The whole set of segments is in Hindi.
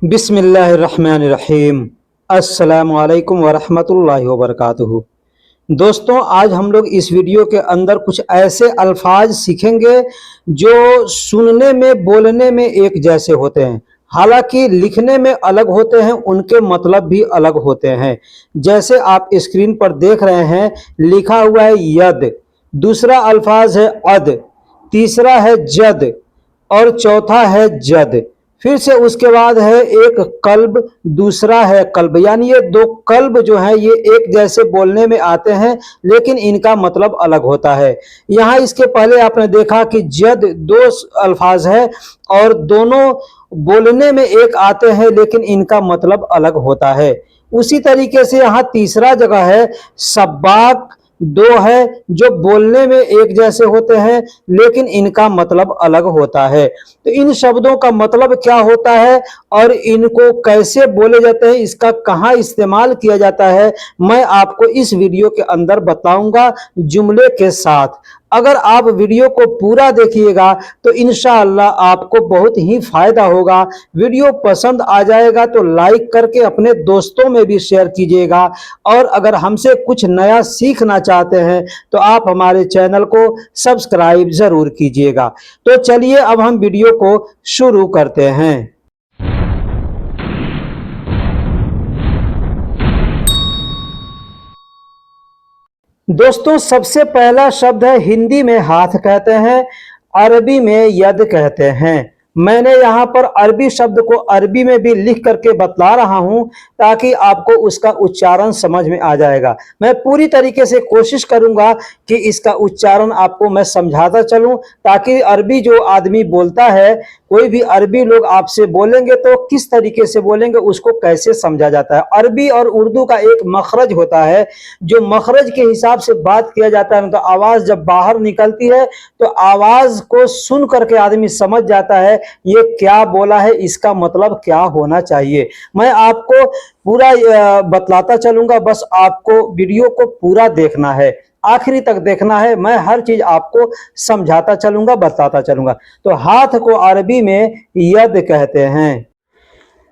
बिस्मिल्लाहिर्रहमानिर्रहीम। अस्सलामु अलैकुम वरहमतुल्लाहि वबरकातुहू। दोस्तों, आज हम लोग इस वीडियो के अंदर कुछ ऐसे अल्फाज सीखेंगे जो सुनने में बोलने में एक जैसे होते हैं, हालांकि लिखने में अलग होते हैं, उनके मतलब भी अलग होते हैं। जैसे आप स्क्रीन पर देख रहे हैं, लिखा हुआ है यद, दूसरा अल्फाज है अद, तीसरा है जद और चौथा है जद। फिर से उसके बाद है एक कल्ब, दूसरा है कल्ब। यानी ये दो कल्ब जो है ये एक जैसे बोलने में आते हैं, लेकिन इनका मतलब अलग होता है। यहाँ इसके पहले आपने देखा कि जद दो अल्फाज है और दोनों बोलने में एक आते हैं, लेकिन इनका मतलब अलग होता है। उसी तरीके से यहाँ तीसरा जगह है सब्बाक, दो है जो बोलने में एक जैसे होते हैं, लेकिन इनका मतलब अलग होता है। तो इन शब्दों का मतलब क्या होता है और इनको कैसे बोले जाते हैं, इसका कहाँ इस्तेमाल किया जाता है, मैं आपको इस वीडियो के अंदर बताऊंगा जुमले के साथ। अगर आप वीडियो को पूरा देखिएगा तो इंशाअल्लाह आपको बहुत ही फायदा होगा। वीडियो पसंद आ जाएगा तो लाइक करके अपने दोस्तों में भी शेयर कीजिएगा, और अगर हमसे कुछ नया सीखना चाहते हैं तो आप हमारे चैनल को सब्सक्राइब जरूर कीजिएगा। तो चलिए अब हम वीडियो को शुरू करते हैं। दोस्तों, सबसे पहला शब्द है, हिंदी में हाथ कहते हैं, अरबी में यद कहते हैं। मैंने यहाँ पर अरबी शब्द को अरबी में भी लिख करके बतला रहा हूँ ताकि आपको उसका उच्चारण समझ में आ जाएगा। मैं पूरी तरीके से कोशिश करूंगा कि इसका उच्चारण आपको मैं समझाता चलूं, ताकि अरबी जो आदमी बोलता है, कोई भी अरबी लोग आपसे बोलेंगे तो किस तरीके से बोलेंगे उसको कैसे समझा जाता है। अरबी और उर्दू का एक मखरज होता है, जो मखरज के हिसाब से बात किया जाता है। तो आवाज जब बाहर निकलती है तो आवाज को सुन करके आदमी समझ जाता है ये क्या बोला है, इसका मतलब क्या होना चाहिए। मैं आपको पूरा बतलाता चलूंगा, बस आपको वीडियो को पूरा देखना है, आखिरी तक देखना है। मैं हर चीज आपको समझाता चलूंगा, बताता चलूंगा। तो हाथ को अरबी में यद कहते हैं।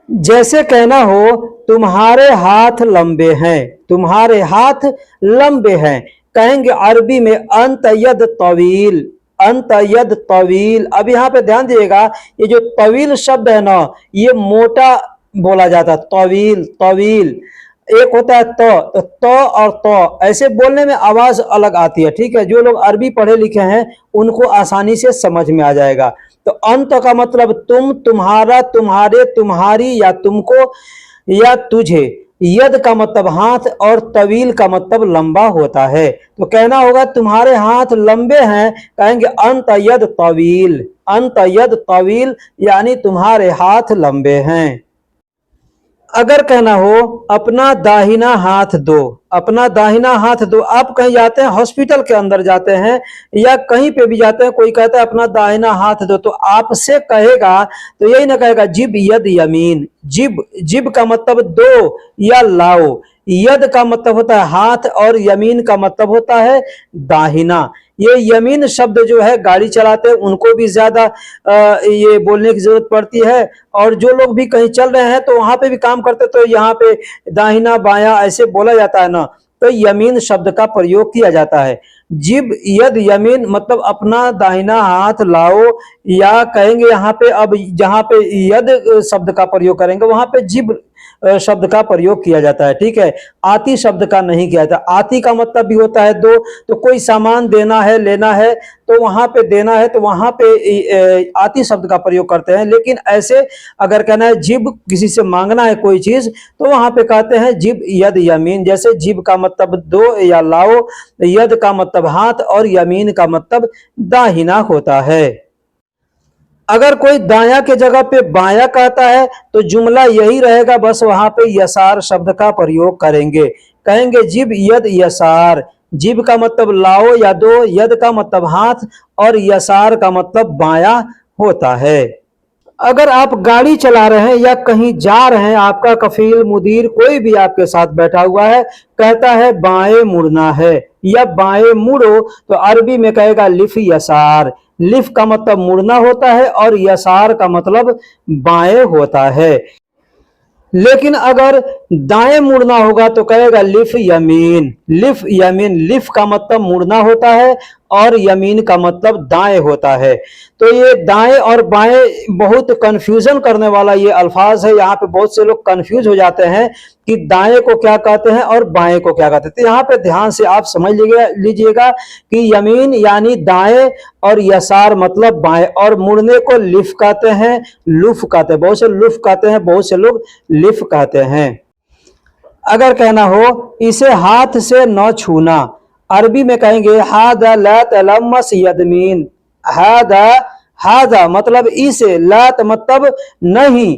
जैसे कहना हो तुम्हारे हाथ लंबे हैं, तुम्हारे हाथ लंबे हैं, कहेंगे अरबी में अंत यद तवील, अंत यद तवील। अब यहाँ पे ध्यान दीजिएगा, ये जो तवील शब्द है ना, ये मोटा बोला जाता है, तवील तवील। एक होता है तो और तो ऐसे बोलने में आवाज अलग आती है। ठीक है, जो लोग अरबी पढ़े लिखे हैं उनको आसानी से समझ में आ जाएगा। तो अंत का मतलब तुम, तुम्हारा, तुम्हारे, तुम्हारी या तुमको या तुझे। यद का मतलब हाथ और तवील का मतलब लंबा होता है। तो कहना होगा तुम्हारे हाथ लंबे हैं, कहेंगे अंत यद तवील, अंत यद तवील, यानी तुम्हारे हाथ लंबे हैं। अगर कहना हो अपना दाहिना हाथ दो, अपना दाहिना हाथ दो। आप कहीं जाते हैं, हॉस्पिटल के अंदर जाते हैं या कहीं पे भी जाते हैं, कोई कहता है अपना दाहिना हाथ दो, तो आपसे कहेगा तो यही ना कहेगा जिब यद यमीन। जिब, जिब का मतलब दो या लाओ, यद का मतलब होता है हाथ और यमीन का मतलब होता है दाहिना। ये यमीन शब्द जो है गाड़ी चलाते हैं उनको भी ज्यादा ये बोलने की जरूरत पड़ती है, और जो लोग भी कहीं चल रहे हैं तो वहां पे भी काम करते तो यहाँ पे दाहिना बायां ऐसे बोला जाता है ना, तो यमीन शब्द का प्रयोग किया जाता है। जिब यद यमीन मतलब अपना दाहिना हाथ लाओ, या कहेंगे यहाँ पे, अब जहां पे यद शब्द का प्रयोग करेंगे वहां पे जिब शब्द का प्रयोग किया जाता है। ठीक है, आती शब्द का नहीं किया जाता। आती का मतलब भी होता है दो, तो कोई सामान देना है, लेना है, तो वहां पे देना है तो वहां पे आती शब्द का प्रयोग करते हैं। लेकिन ऐसे अगर कहना है जिब, किसी से मांगना है कोई चीज, तो वहां पे कहते हैं जिब यद यमीन। जैसे जिब का मतलब दो या लाओ, यद का मतलब हाथ और यमीन का मतलब दाहिना होता है। अगर कोई दाया के जगह पे बाया कहता है तो जुमला यही रहेगा, बस वहां पे यसार शब्द का प्रयोग करेंगे, कहेंगे जिब यद यसार। जिब का मतलब लाओ या दो, यद का मतलब हाथ और यसार का मतलब बाया होता है। अगर आप गाड़ी चला रहे हैं या कहीं जा रहे हैं, आपका कफील, मुदीर, कोई भी आपके साथ बैठा हुआ है, कहता है बाएं मुड़ना है या बाएं मुड़ो, तो अरबी में कहेगा लिफ यसार। लिफ का मतलब मुड़ना होता है और यसार का मतलब बाएं होता है। लेकिन अगर दाएं मुड़ना होगा तो कहेगा लिफ यमीन। लिफ यमीन, लिफ का मतलब मुड़ना होता है और यमीन का मतलब दाएं होता है। तो ये दाएं और बाएं बहुत कंफ्यूजन करने वाला ये अल्फाज है। यहाँ पे बहुत से लोग कंफ्यूज हो जाते हैं कि दाएं को क्या कहते हैं और बाएं को क्या कहते हैं। तो यहाँ पे ध्यान से आप समझ लीजिएगा कि यमीन यानी दाएं और यसार मतलब बाएं, और मुड़ने को लिफ कहते हैं, लुफ कहते हैं। बहुत से लुफ कहते हैं, बहुत से लोग लिफ कहते हैं। अगर कहना हो इसे हाथ से न छूना, अरबी में कहेंगे हादा ला तलम्मस यदमीन। हादा, हादा मतलब इसे, लात मतलब नहीं,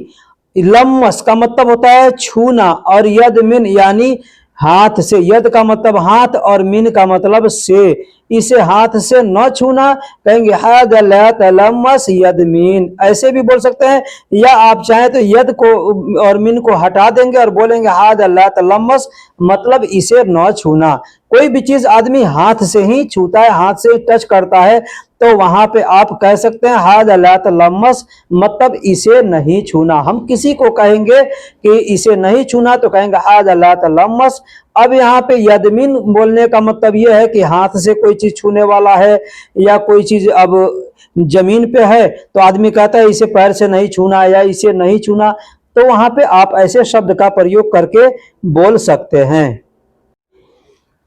लम्मस का मतलब होता है छूना, और यदमिन यानी हाथ से। यद का मतलब हाथ और मिन का मतलब से। इसे हाथ से न छूना, कहेंगे हाद ला तलम्मस यदमीन, ऐसे भी बोल सकते हैं। या आप चाहें तो यद को और मिन को हटा देंगे और बोलेंगे हाद ला तलम्मस, मतलब इसे न छूना। कोई भी चीज आदमी हाथ से ही छूता है, हाथ से ही टच करता है, तो वहां पे आप कह सकते हैं हाद ला तलम्मस, मतलब इसे नहीं छूना। हम किसी को कहेंगे कि इसे नहीं छूना तो कहेंगे हाद ला तलम्मस। अब यहाँ पे यदमिन बोलने का मतलब यह है कि हाथ से कोई चीज छूने वाला है, या कोई चीज अब जमीन पे है तो आदमी कहता है इसे पैर से नहीं छूना या इसे नहीं छूना, तो वहां पे आप ऐसे शब्द का प्रयोग करके बोल सकते हैं।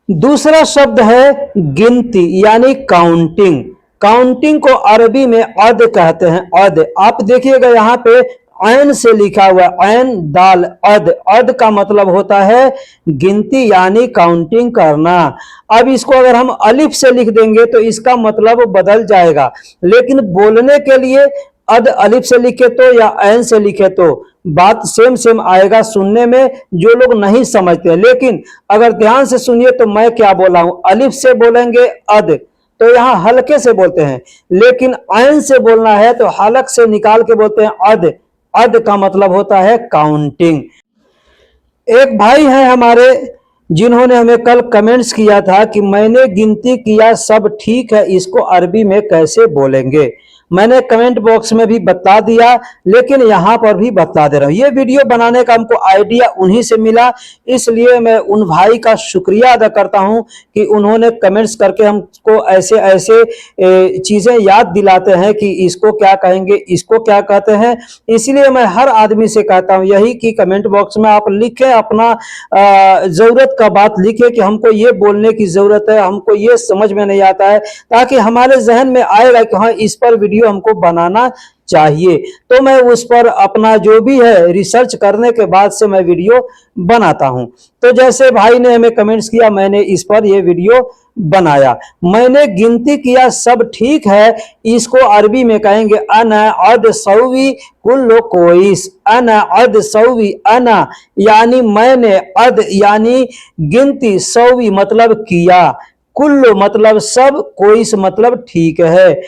दूसरा शब्द है गिनती यानी काउंटिंग। काउंटिंग को अरबी में अद कहते हैं, अद। आप देखिएगा यहाँ पे ऐन से लिखा हुआ है, ऐन दाल अद। अद का मतलब होता है गिनती यानी काउंटिंग करना। अब इसको अगर हम अलिफ से लिख देंगे तो इसका मतलब बदल जाएगा, लेकिन बोलने के लिए अद अलिफ से लिखे तो या ऐन से लिखे तो बात सेम सेम आएगा सुनने में, जो लोग नहीं समझते। लेकिन अगर ध्यान से सुनिए तो मैं क्या बोला हूं, अलिफ से बोलेंगे अद तो यहां हल्के से बोलते हैं, लेकिन ऐन से बोलना है तो हलक से निकाल के बोलते हैं अद। अद का मतलब होता है काउंटिंग। एक भाई हैं हमारे जिन्होंने हमें कल कमेंट्स किया था कि मैंने गिनती किया सब ठीक है, इसको अरबी में कैसे बोलेंगे। मैंने कमेंट बॉक्स में भी बता दिया, लेकिन यहाँ पर भी बता दे रहा हूँ। ये वीडियो बनाने का हमको आइडिया उन्हीं से मिला, इसलिए मैं उन भाई का शुक्रिया अदा करता हूँ कि उन्होंने कमेंट्स करके हमको ऐसे ऐसे चीज़ें याद दिलाते हैं कि इसको क्या कहेंगे, इसको क्या कहते हैं। इसलिए मैं हर आदमी से कहता हूँ यही कि कमेंट बॉक्स में आप लिखें, अपना ज़रूरत का बात लिखें कि हमको ये बोलने की ज़रूरत है, हमको ये समझ में नहीं आता है, ताकि हमारे जहन में आएगा कि हाँ इस पर वीडियो हमको बनाना चाहिए। तो मैं उस पर अपना जो भी है रिसर्च करने के बाद से मैं वीडियो बनाता हूं। तो जैसे भाई ने हमें कमेंट्स किया, मैंने इस पर ये वीडियो बनाया। मैंने गिनती किया सब ठीक है, इसको अरबी में कहेंगे अना अद सौवी कुल्लो कोइस। अना अद सौवी, अना यानी मैंने, अद यानी गिनती, सौवी मतलब किया, कुल्लो मतलब सब, कोइस मतलब ठीक है।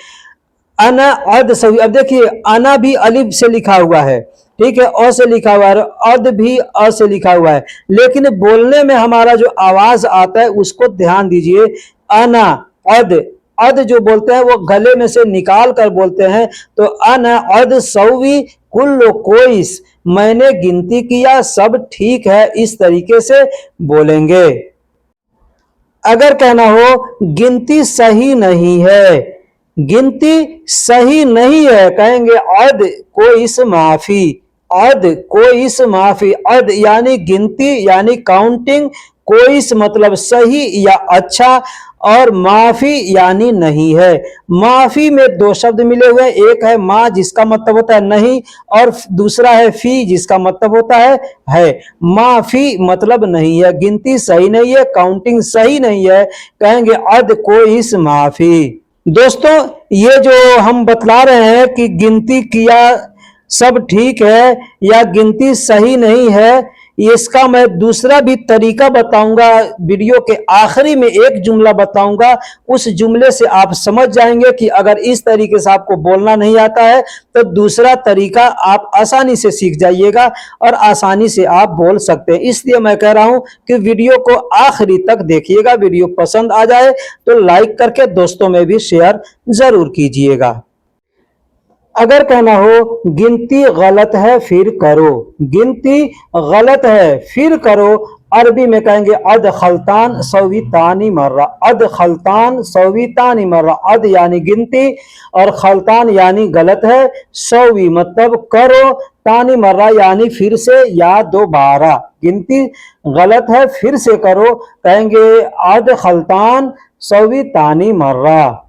अना अद सवी। अब देखिए अना भी अलिफ से लिखा हुआ है, ठीक है, अ से लिखा हुआ है, अद भी अ से लिखा हुआ है, लेकिन बोलने में हमारा जो आवाज आता है उसको ध्यान दीजिए। अना अद, अद जो बोलते हैं वो गले में से निकाल कर बोलते हैं, तो अना अद सौवी कुल्लो कोइस, मैंने गिनती किया सब ठीक है, इस तरीके से बोलेंगे। अगर कहना हो गिनती सही नहीं है, गिनती सही नहीं है, कहेंगे अद को इस माफी। अद को इस माफी, अद यानी गिनती यानी काउंटिंग, कोइस मतलब सही या अच्छा, और माफी यानी नहीं है। माफी में दो शब्द मिले हुए हैं, एक है मा जिसका मतलब होता है नहीं, और दूसरा है फी जिसका मतलब होता है। माफी मतलब नहीं है, गिनती सही नहीं है, काउंटिंग सही नहीं है, कहेंगे अद को इस माफी। दोस्तों ये जो हम बतला रहे हैं कि गिनती किया सब ठीक है या गिनती सही नहीं है, इसका मैं दूसरा भी तरीका बताऊंगा। वीडियो के आखिरी में एक जुमला बताऊंगा, उस जुमले से आप समझ जाएंगे कि अगर इस तरीके से आपको बोलना नहीं आता है तो दूसरा तरीका आप आसानी से सीख जाइएगा और आसानी से आप बोल सकते हैं। इसलिए मैं कह रहा हूं कि वीडियो को आखिरी तक देखिएगा। वीडियो पसंद आ जाए तो लाइक करके दोस्तों में भी शेयर जरूर कीजिएगा। अगर कहना हो गिनती गलत है फिर करो, गिनती गलत है फिर करो, अरबी में कहेंगे अद खलतान सवितानी मर्रा, अद खलतान सवितानी मर्रा। अद यानी गिनती और खलतान यानी गलत है, सवी मतलब करो, तानी मर्रा यानी फिर से या दोबारा। गिनती गलत है फिर से करो, कहेंगे अद खलतान सवितानी मर्रा।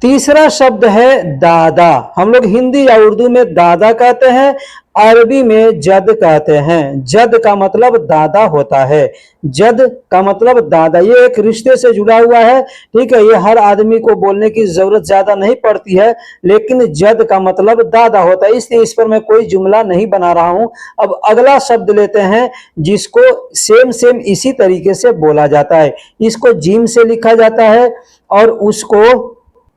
तीसरा शब्द है दादा। हम लोग हिंदी या उर्दू में दादा कहते हैं, अरबी में जद कहते हैं। जद का मतलब दादा होता है, जद का मतलब दादा। ये एक रिश्ते से जुड़ा हुआ है, ठीक है। ये हर आदमी को बोलने की जरूरत ज्यादा नहीं पड़ती है, लेकिन जद का मतलब दादा होता है, इसलिए इस पर मैं कोई जुमला नहीं बना रहा हूं। अब अगला शब्द लेते हैं जिसको सेम सेम इसी तरीके से बोला जाता है। इसको जीम से लिखा जाता है और उसको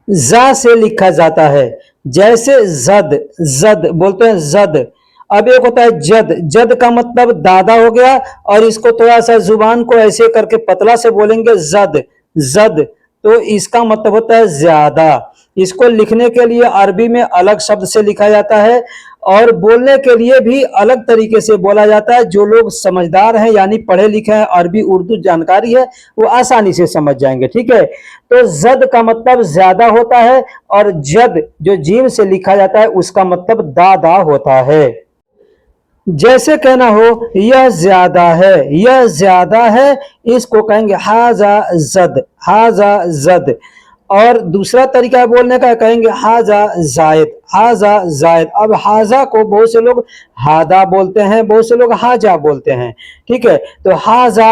जा से लिखा जाता है। जैसे जद, जद बोलते हैं जद। अब एक होता है जद, जद का मतलब दादा हो गया, और इसको थोड़ा सा जुबान को ऐसे करके पतला से बोलेंगे जद, जद, तो इसका मतलब होता है ज्यादा। इसको लिखने के लिए अरबी में अलग शब्द से लिखा जाता है और बोलने के लिए भी अलग तरीके से बोला जाता है। जो लोग समझदार हैं यानी पढ़े लिखे हैं, अरबी उर्दू जानकारी है, वो आसानी से समझ जाएंगे, ठीक है। तो जद का मतलब ज्यादा होता है और जद जो जीम से लिखा जाता है उसका मतलब दादा होता है। जैसे कहना हो यह ज्यादा है, यह ज्यादा है, इसको कहेंगे हाजा जद, हाजा जद। और दूसरा तरीका बोलने का कहेंगे हाजा जायद, हाजा जायद। अब हाजा को बहुत से लोग हादा बोलते हैं, बहुत से लोग हाजा बोलते हैं, ठीक है। तो हाजा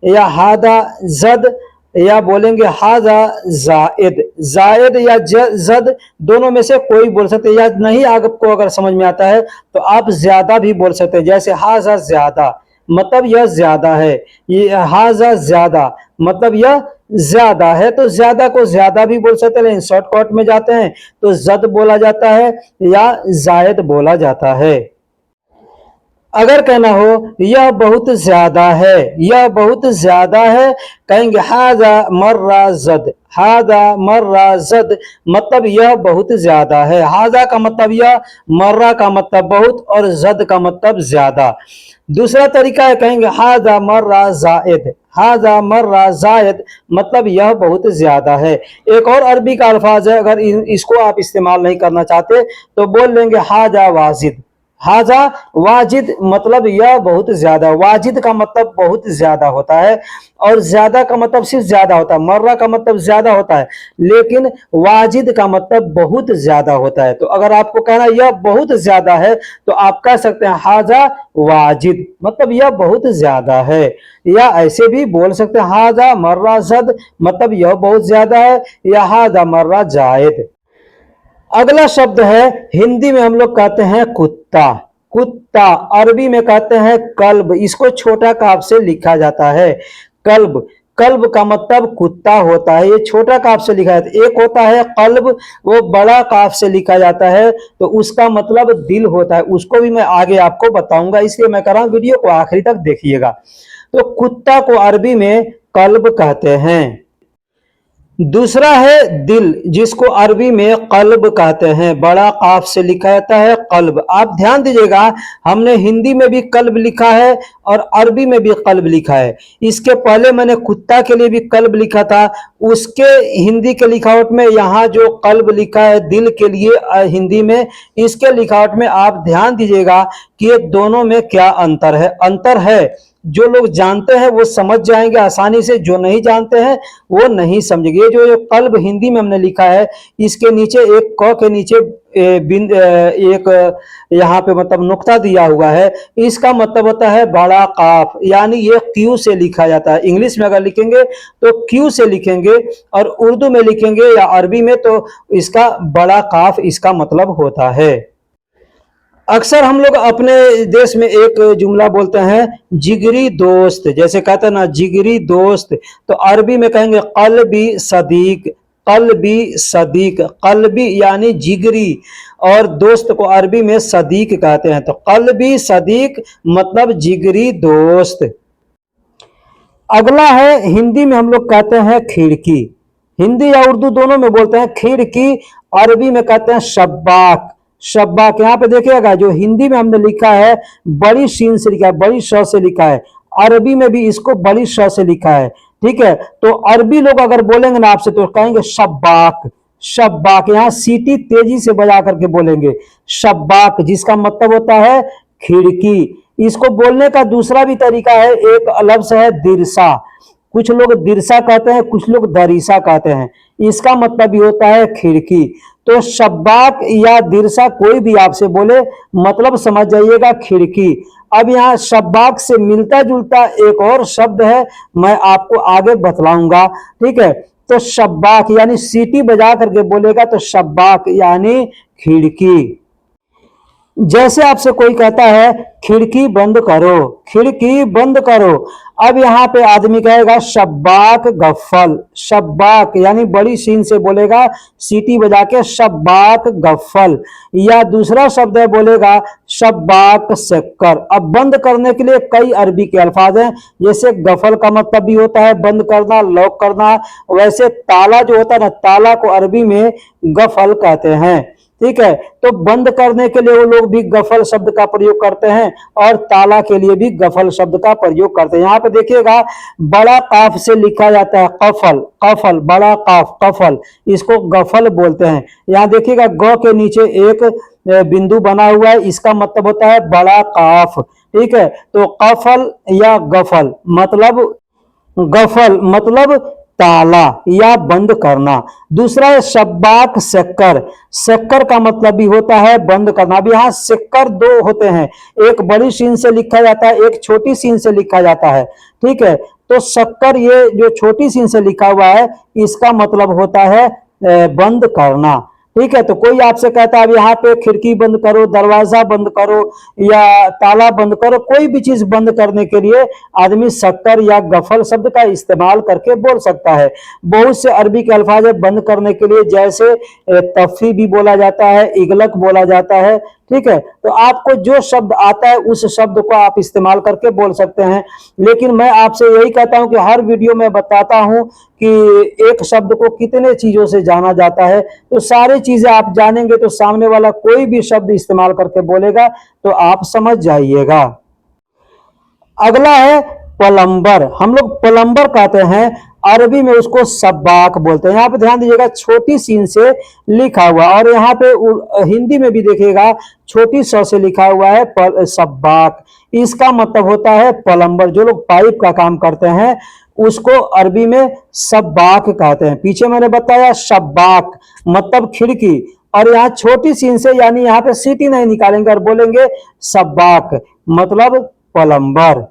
या हादा जद, या बोलेंगे हाजा जायद, जायद या जद, दोनों में से कोई बोल सकते, या नहीं आपको अगर समझ में आता है तो आप ज्यादा भी बोल सकते हैं। जैसे हाजा ज्यादा मतलब यह ज्यादा है, ये हाजा ज्यादा मतलब यह ज्यादा है, तो ज्यादा को ज्यादा भी बोल सकते हैं, लेकिन शॉर्टकट में जाते हैं तो जद बोला जाता है या जायद बोला जाता है। अगर कहना हो यह बहुत ज्यादा है, यह बहुत ज्यादा है, कहेंगे हाजा मर्रा जद, हाजा मर्रा जद मतलब यह बहुत ज्यादा है। हाजा का मतलब यह, मर्रा का मतलब बहुत, और जद का मतलब ज्यादा। दूसरा तरीका है कहेंगे हाजा मर्रा जायद, हाजा मर्रा जायद मतलब यह बहुत ज्यादा है। एक और अरबी का अल्फाज है, अगर इसको आप इस्तेमाल नहीं करना चाहते तो बोल लेंगे हाजा वाजिद, हाजा वाजिद मतलब यह बहुत ज्यादा। वाजिद का मतलब बहुत ज्यादा होता है, और ज्यादा का मतलब सिर्फ ज्यादा होता है। मर्रा का मतलब ज्यादा होता है, लेकिन वाजिद का मतलब बहुत ज्यादा होता है। तो अगर आपको कहना यह बहुत ज्यादा है तो आप कह सकते हैं हाजा वाजिद मतलब यह बहुत ज्यादा है। या ऐसे भी बोल सकते हैं हाजा मर्रा जद मतलब यह बहुत ज्यादा है, या हाजा मर्रा जायद। अगला शब्द है, हिंदी में हम लोग कहते हैं कुत्ता, कुत्ता। अरबी में कहते हैं कल्ब, इसको छोटा काफ से लिखा जाता है, कल्ब। कल्ब का मतलब कुत्ता होता है, ये छोटा काफ से लिखा जाता है। एक होता है कल्ब, वो बड़ा काफ से लिखा जाता है, तो उसका मतलब दिल होता है। उसको भी मैं आगे आपको बताऊंगा, इसलिए मैं कर रहा हूं वीडियो को आखिरी तक देखिएगा। तो कुत्ता को अरबी में कल्ब कहते हैं। दूसरा है दिल, जिसको अरबी में कल्ब कहते हैं, बड़ा काफ से लिखा जाता है कल्ब। आप ध्यान दीजिएगा, हमने हिंदी में भी कल्ब लिखा है और अरबी में भी कल्ब लिखा है। इसके पहले मैंने कुत्ता के लिए भी कल्ब लिखा था, उसके हिंदी के लिखावट में यहाँ जो कल्ब लिखा है दिल के लिए हिंदी में, इसके लिखावट में आप ध्यान दीजिएगा कि ये दोनों में क्या अंतर है। अंतर है, जो लोग जानते हैं वो समझ जाएंगे आसानी से, जो नहीं जानते हैं वो नहीं समझेंगे। ये जो कल्ब हिंदी में हमने लिखा है, इसके नीचे एक क के नीचे एक यहाँ पे मतलब नुक्ता दिया हुआ है, इसका मतलब होता है बड़ा काफ, यानी ये क्यू से लिखा जाता है। इंग्लिश में अगर लिखेंगे तो क्यू से लिखेंगे, और उर्दू में लिखेंगे या अरबी में तो इसका बड़ा काफ इसका मतलब होता है। अक्सर हम लोग अपने देश में एक जुमला बोलते हैं जिगरी दोस्त, जैसे कहते हैं ना जिगरी दोस्त, तो अरबी में कहेंगे कल्बी सदीक, कल्बी सदीक। कल्बी यानी जिगरी, और दोस्त को अरबी में सदीक कहते हैं। तो कल्बी सदीक मतलब जिगरी दोस्त। अगला है, हिंदी में हम लोग कहते हैं खिड़की, हिंदी या उर्दू दोनों में बोलते हैं खिड़की, अरबी में कहते हैं शब्बाक। शब्बाक यहाँ पे देखिएगा, जो हिंदी में हमने लिखा है बड़ी शीन से लिखा है, बड़ी श से लिखा है, अरबी में भी इसको बड़ी श से लिखा है। ठीक है, तो अरबी लोग अगर बोलेंगे ना आपसे तो कहेंगे शब्बाक। शब्बाक, यहाँ सीटी तेजी से बजा करके बोलेंगे शब्बाक, जिसका मतलब होता है खिड़की। इसको बोलने का दूसरा भी तरीका है, एक लफ्ज है दिरसा। कुछ लोग दिरसा कहते हैं, कुछ लोग दरीसा कहते हैं। इसका मतलब भी होता है खिड़की। तो शब्बाक या दिरसा कोई भी आपसे बोले, मतलब समझ जाइएगा खिड़की। अब यहाँ शब्बाक से मिलता जुलता एक और शब्द है, मैं आपको आगे बतलाऊंगा। ठीक है, तो शब्बाक यानी सीटी बजा करके बोलेगा तो शब्बाक यानी खिड़की। जैसे आपसे कोई कहता है खिड़की बंद करो, खिड़की बंद करो। अब यहाँ पे आदमी कहेगा शब्बाक गफ्फल। शब्बाक यानी बड़ी सीन से बोलेगा, सीटी बजा के शब्बाक गफ्फल। या दूसरा शब्द है, बोलेगा शब्बाक शक्कर। अब बंद करने के लिए कई अरबी के अल्फाज हैं, जैसे गफल का मतलब भी होता है बंद करना, लॉक करना। वैसे ताला जो होता है ना, ताला को अरबी में गफल कहते हैं। ठीक है, तो बंद करने के लिए वो लोग भी गफल शब्द का प्रयोग करते हैं और ताला के लिए भी गफल शब्द का प्रयोग करते हैं। यहाँ पे देखिएगा बड़ा काफ से लिखा जाता है कफल, कफल बड़ा काफ कफल, इसको गफल बोलते हैं। यहाँ देखिएगा ग के नीचे एक बिंदु बना हुआ है, इसका मतलब होता है बड़ा काफ। ठीक है, तो कफल या गफल मतलब, गफल मतलब ताला या बंद करना। दूसरा है शब्बाक शक्कर। शक्कर का मतलब भी होता है बंद करना। अब यहाँ शक्कर दो होते हैं, एक बड़ी सीन से लिखा जाता है, एक छोटी सीन से लिखा जाता है। ठीक है, तो शक्कर ये जो छोटी सीन से लिखा हुआ है, इसका मतलब होता है बंद करना। ठीक है, तो कोई आपसे कहता है अब यहाँ पे खिड़की बंद करो, दरवाजा बंद करो या ताला बंद करो, कोई भी चीज बंद करने के लिए आदमी शक्कर या गफल शब्द का इस्तेमाल करके बोल सकता है। बहुत से अरबी के अल्फाज है बंद करने के लिए, जैसे तफी भी बोला जाता है, इगलक बोला जाता है। ठीक है, तो आपको जो शब्द आता है उस शब्द को आप इस्तेमाल करके बोल सकते हैं। लेकिन मैं आपसे यही कहता हूं कि हर वीडियो में बताता हूं कि एक शब्द को कितने चीजों से जाना जाता है, तो सारी चीजें आप जानेंगे तो सामने वाला कोई भी शब्द इस्तेमाल करके बोलेगा तो आप समझ जाइएगा। अगला है प्लम्बर। हम लोग प्लम्बर कहते हैं, अरबी में उसको सब्बाक बोलते हैं। यहाँ पे ध्यान दीजिएगा छोटी सीन से लिखा हुआ, और यहाँ पे हिंदी में भी देखिएगा छोटी स से लिखा हुआ है सब्बाक। इसका मतलब होता है प्लम्बर। जो लोग पाइप का काम करते हैं उसको अरबी में सब्बाक कहते हैं। पीछे मैंने बताया शब्बाक मतलब खिड़की, और यहाँ छोटी सीन से यानी यहाँ पे सीटी नहीं निकालेंगे और बोलेंगे सब्बाक मतलब प्लम्बर।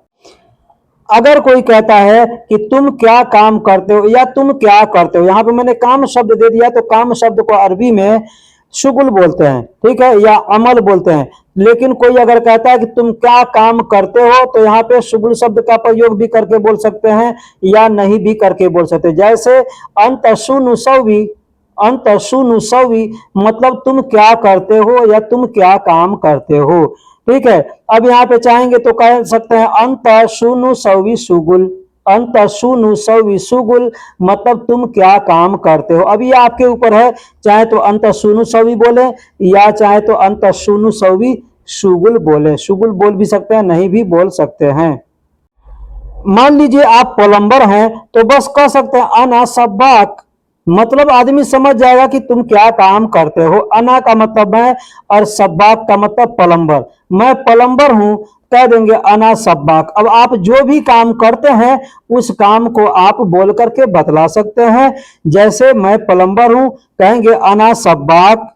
अगर कोई कहता है कि तुम क्या काम करते हो या तुम क्या करते हो, यहाँ पे मैंने काम शब्द दे दिया, तो काम शब्द को अरबी में शुगुल बोलते हैं। ठीक है, या अमल बोलते हैं। लेकिन कोई अगर कहता है कि तुम क्या काम करते हो, तो यहाँ पे शुगुल शब्द का प्रयोग भी करके बोल सकते हैं या नहीं भी करके बोल सकते। जैसे अंतशुनुसवी, अंतशुनुसवी मतलब तुम क्या करते हो या तुम क्या काम करते हो। ठीक है, अब यहाँ पे चाहेंगे तो कह सकते हैं अंत शुनु सवी सुगुल, अंत शुनु सवी सुगुल मतलब तुम क्या काम करते हो। अब ये आपके ऊपर है, चाहे तो अंत शुनु सवी बोले या चाहे तो अंत शुनु सवी सुगुल बोले। सुगुल बोल भी सकते हैं, नहीं भी बोल सकते हैं। मान लीजिए आप प्लम्बर हैं तो बस कह सकते हैं अना सब्बाक, मतलब आदमी समझ जाएगा कि तुम क्या काम करते हो। अना का मतलब मैं और सब्बाक का मतलब प्लम्बर। मैं प्लम्बर हूं, कह देंगे अना सब्बाक। अब आप जो भी काम करते हैं उस काम को आप बोल करके बतला सकते हैं। जैसे मैं प्लम्बर हूं, कहेंगे अना सब्बाक।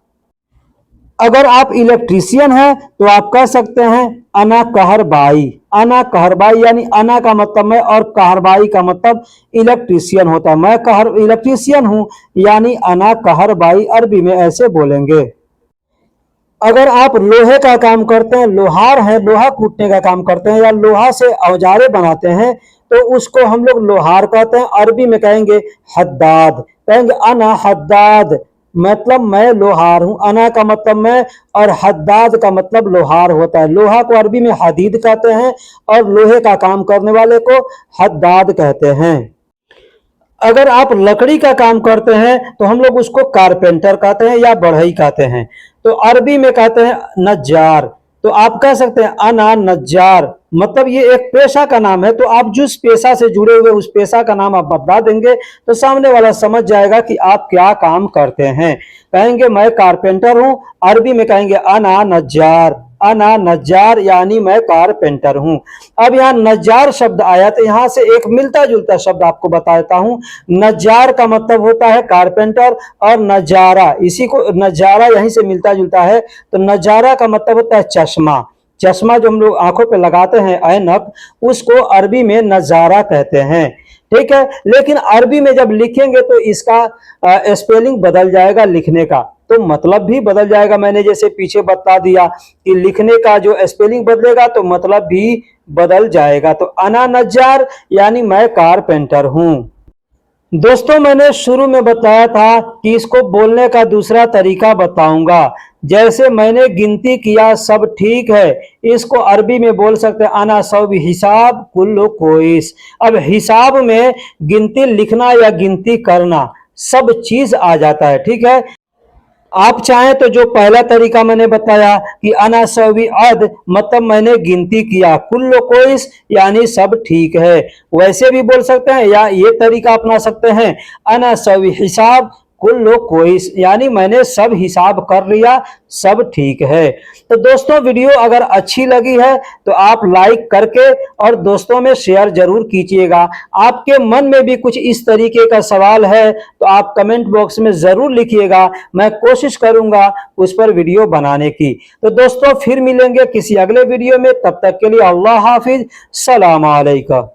अगर आप इलेक्ट्रीशियन हैं तो आप कह सकते हैं अना कहरबाई। अना कहरबाई यानी अना का मतलब मैं और कहरबाई का मतलब इलेक्ट्रीशियन होता है। मैं इलेक्ट्रीशियन हूं यानी अना कहरबाई अरबी में ऐसे बोलेंगे। अगर आप लोहे का काम करते हैं, लोहार है, लोहा कूटने का काम करते हैं या लोहा से औजारे बनाते हैं, तो उसको हम लोग लोहार कहते हैं। अरबी में कहेंगे हद्दाद, कहेंगे अना हद्दाद मतलब मैं लोहार हूं। अना का मतलब मैं और हद्दाद का मतलब लोहार होता है। लोहा को अरबी में हदीद कहते हैं और लोहे का काम करने वाले को हद्दाद कहते हैं। अगर आप लकड़ी का काम करते हैं तो हम लोग उसको कारपेंटर कहते हैं या बढ़ई कहते हैं। तो अरबी में कहते हैं नज्जार। तो आप कह सकते हैं अना नज्जार, मतलब ये एक पेशा का नाम है। तो आप जिस पेशा से जुड़े हुए उस पेशा का नाम आप बता देंगे तो सामने वाला समझ जाएगा कि आप क्या काम करते हैं। कहेंगे मैं कारपेंटर हूं, अरबी में कहेंगे अना नज्जार। अना नज्जार यानी मैं कारपेंटर हूं। अब यहाँ नज्जार शब्द आया तो यहाँ से एक मिलता जुलता शब्द आपको बता देता हूं। नज्जार का मतलब होता है कारपेंटर, और नजारा, इसी को नजारा यहीं से मिलता जुलता है। तो नजारा का मतलब होता है चश्मा। चश्मा जो हम लोग आंखों पे लगाते हैं, ऐनक, उसको अरबी में नजारा कहते हैं। ठीक है, लेकिन अरबी में जब लिखेंगे तो इसका स्पेलिंग बदल जाएगा, लिखने का तो मतलब भी बदल जाएगा। मैंने जैसे पीछे बता दिया कि लिखने का जो स्पेलिंग बदलेगा तो मतलब भी बदल जाएगा। तो अना नज्जार यानी मैं कारपेंटर हूं। दोस्तों मैंने शुरू में बताया था कि इसको बोलने का दूसरा तरीका बताऊंगा। जैसे मैंने गिनती किया सब ठीक है, इसको अरबी में बोल सकते हैं अना सब हिसाब कुल्लु कोइस। अब हिसाब में गिनती लिखना या गिनती करना सब चीज आ जाता है। ठीक है, आप चाहें तो जो पहला तरीका मैंने बताया कि अना सवी अद, मतलब मैंने गिनती किया, कुल्लो कोइस यानी सब ठीक है, वैसे भी बोल सकते हैं। या ये तरीका अपना सकते हैं अना सवी हिसाब कुल्लो कोइस, यानी मैंने सब हिसाब कर लिया, सब ठीक है। तो दोस्तों वीडियो अगर अच्छी लगी है तो आप लाइक करके और दोस्तों में शेयर जरूर कीजिएगा। आपके मन में भी कुछ इस तरीके का सवाल है तो आप कमेंट बॉक्स में जरूर लिखिएगा, मैं कोशिश करूंगा उस पर वीडियो बनाने की। तो दोस्तों फिर मिलेंगे किसी अगले वीडियो में, तब तक के लिए अल्लाह हाफिज, सलाम अलैकुम।